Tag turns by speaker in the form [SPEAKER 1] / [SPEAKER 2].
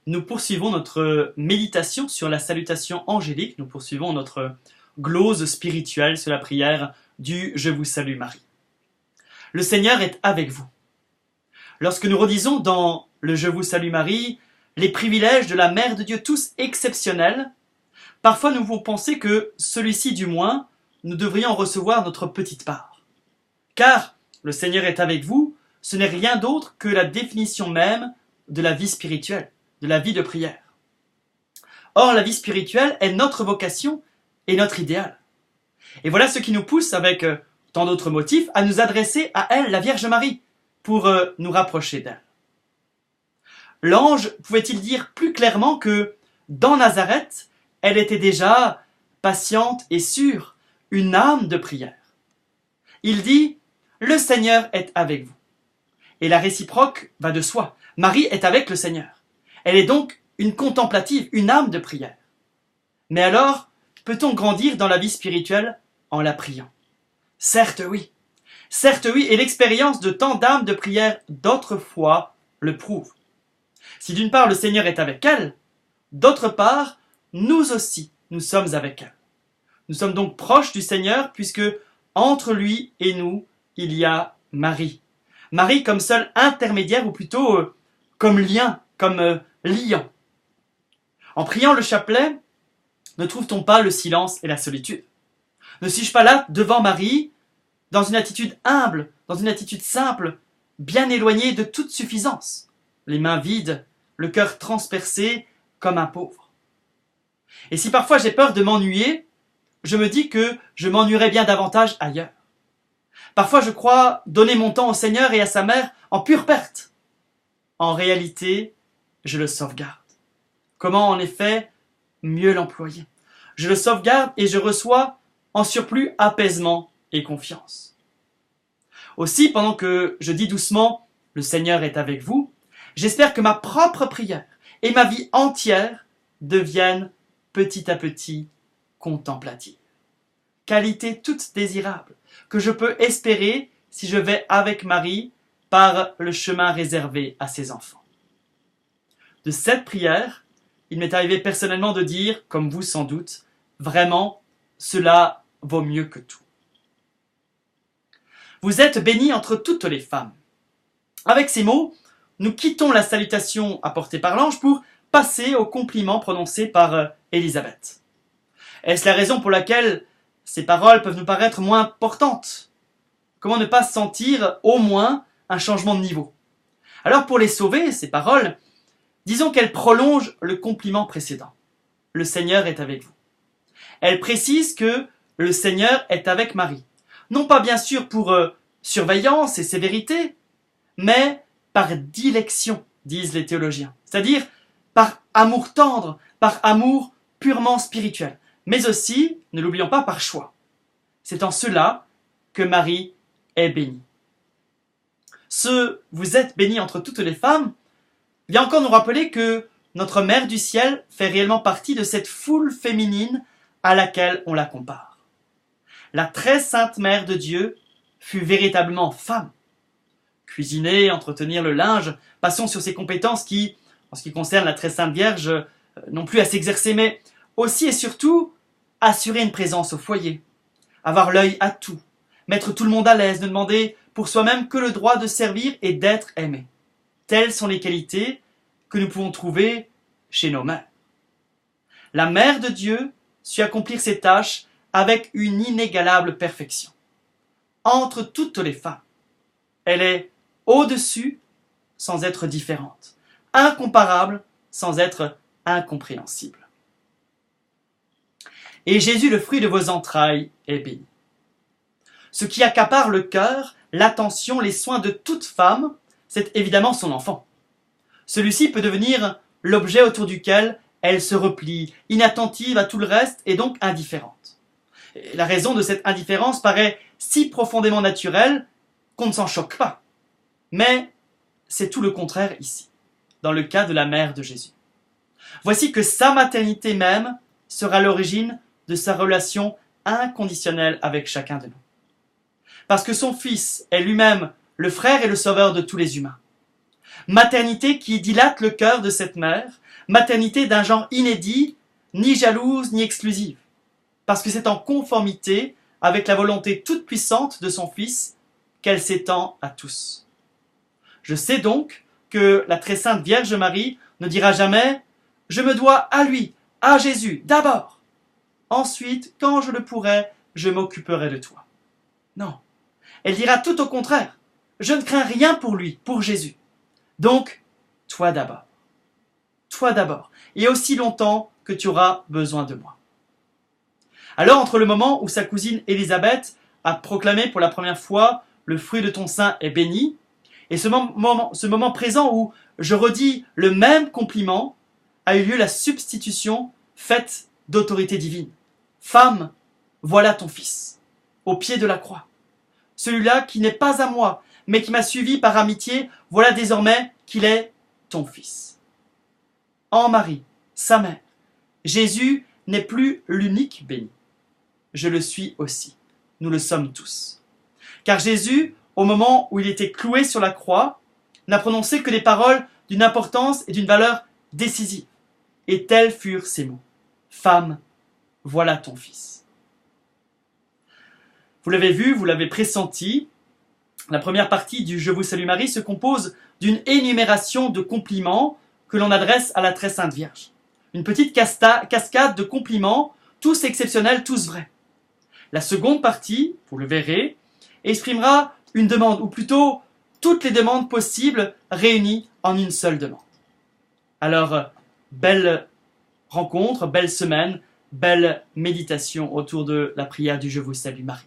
[SPEAKER 1] nous poursuivons notre méditation sur la salutation angélique, nous poursuivons notre glose spirituelle sur la prière du Je vous salue Marie. Le Seigneur est avec vous. Lorsque nous redisons dans le Je vous salue Marie les privilèges de la Mère de Dieu, tous exceptionnels, parfois nous pouvons penser que celui-ci du moins, nous devrions en recevoir notre petite part. Car le Seigneur est avec vous, ce n'est rien d'autre que la définition même de la vie spirituelle, de la vie de prière. Or, la vie spirituelle est notre vocation et notre idéal. Et voilà ce qui nous pousse, avec tant d'autres motifs, à nous adresser à elle, la Vierge Marie, pour nous rapprocher d'elle. L'ange pouvait-il dire plus clairement que, dans Nazareth, elle était déjà patiente et sûre, une âme de prière. Il dit « Le Seigneur est avec vous ». Et la réciproque va de soi. Marie est avec le Seigneur. Elle est donc une contemplative, une âme de prière. Mais alors, peut-on grandir dans la vie spirituelle en la priant? Certes oui, et l'expérience de tant d'âmes de prière d'autrefois le prouve. Si d'une part le Seigneur est avec elle, d'autre part, nous aussi, nous sommes avec elle. Nous sommes donc proches du Seigneur puisque entre lui et nous, il y a Marie. Marie comme seul intermédiaire ou plutôt comme lien, comme liant. En priant le chapelet, ne trouve-t-on pas le silence et la solitude? Ne suis-je pas là devant Marie, dans une attitude humble, dans une attitude simple, bien éloignée de toute suffisance, les mains vides, le cœur transpercé comme un pauvre? Et si parfois j'ai peur de m'ennuyer, je me dis que je m'ennuierais bien davantage ailleurs. Parfois je crois donner mon temps au Seigneur et à sa mère en pure perte. En réalité, je le sauvegarde. Comment en effet mieux l'employer? Je le sauvegarde et je reçois en surplus apaisement et confiance. Aussi, pendant que je dis doucement « Le Seigneur est avec vous », j'espère que ma propre prière et ma vie entière deviennent petit à petit contemplatives. Qualité toute désirable que je peux espérer si je vais avec Marie par le chemin réservé à ses enfants. De cette prière, il m'est arrivé personnellement de dire, comme vous sans doute, vraiment, cela vaut mieux que tout. Vous êtes bénie entre toutes les femmes. Avec ces mots, nous quittons la salutation apportée par l'ange pour passer au compliment prononcé par Élisabeth. Est-ce la raison pour laquelle ces paroles peuvent nous paraître moins importantes? Comment ne pas sentir au moins un changement de niveau? Alors pour les sauver, ces paroles, disons qu'elles prolongent le compliment précédent. Le Seigneur est avec vous. Elles précisent que le Seigneur est avec Marie. Non pas bien sûr pour surveillance et sévérité, mais par dilection, disent les théologiens. C'est-à-dire par amour tendre, par amour purement spirituel. Mais aussi, ne l'oublions pas, par choix. C'est en cela que Marie est bénie. Vous êtes bénie entre toutes les femmes, vient encore nous rappeler que notre Mère du ciel fait réellement partie de cette foule féminine à laquelle on la compare. La très sainte Mère de Dieu fut véritablement femme. Cuisiner, entretenir le linge, passons sur ses compétences qui, en ce qui concerne la très sainte Vierge, n'ont plus à s'exercer, mais aussi et surtout assurer une présence au foyer, avoir l'œil à tout, mettre tout le monde à l'aise, ne demander pour soi-même que le droit de servir et d'être aimé. Telles sont les qualités que nous pouvons trouver chez nos mères. La Mère de Dieu sut accomplir ses tâches avec une inégalable perfection. Entre toutes les femmes, elle est au-dessus sans être différente, incomparable sans être incompréhensible. Et Jésus, le fruit de vos entrailles, est béni. Ce qui accapare le cœur, l'attention, les soins de toute femme, c'est évidemment son enfant. Celui-ci peut devenir l'objet autour duquel elle se replie, inattentive à tout le reste et donc indifférente. Et la raison de cette indifférence paraît si profondément naturelle qu'on ne s'en choque pas. Mais c'est tout le contraire ici, dans le cas de la mère de Jésus. Voici que sa maternité même sera l'origine de sa relation inconditionnelle avec chacun de nous. Parce que son Fils est lui-même le frère et le sauveur de tous les humains. Maternité qui dilate le cœur de cette mère, maternité d'un genre inédit, ni jalouse ni exclusive, parce que c'est en conformité avec la volonté toute puissante de son Fils qu'elle s'étend à tous. Je sais donc que la très sainte Vierge Marie ne dira jamais « Je me dois à lui, à Jésus, d'abord. Ensuite, quand je le pourrai, je m'occuperai de toi. » Non, elle dira tout au contraire « Je ne crains rien pour lui, pour Jésus. Donc, toi d'abord. Toi d'abord, et aussi longtemps que tu auras besoin de moi. » Alors, entre le moment où sa cousine Élisabeth a proclamé pour la première fois « Le fruit de ton sein est béni », et ce moment présent où je redis le même compliment, a eu lieu la substitution faite d'autorité divine. Femme, voilà ton fils, au pied de la croix. Celui-là qui n'est pas à moi, mais qui m'a suivi par amitié, voilà désormais qu'il est ton fils. En Marie, sa mère, Jésus n'est plus l'unique béni. Je le suis aussi. Nous le sommes tous. Car Jésus, au moment où il était cloué sur la croix, n'a prononcé que des paroles d'une importance et d'une valeur décisive. Et tels furent ces mots. Femme, voilà ton fils. Vous l'avez vu, vous l'avez pressenti, la première partie du Je vous salue Marie se compose d'une énumération de compliments que l'on adresse à la très sainte Vierge. Une petite cascade de compliments, tous exceptionnels, tous vrais. La seconde partie, vous le verrez, exprimera une demande, ou plutôt toutes les demandes possibles réunies en une seule demande. Alors, belle rencontre, belle semaine, belle méditation autour de la prière du Je vous salue Marie.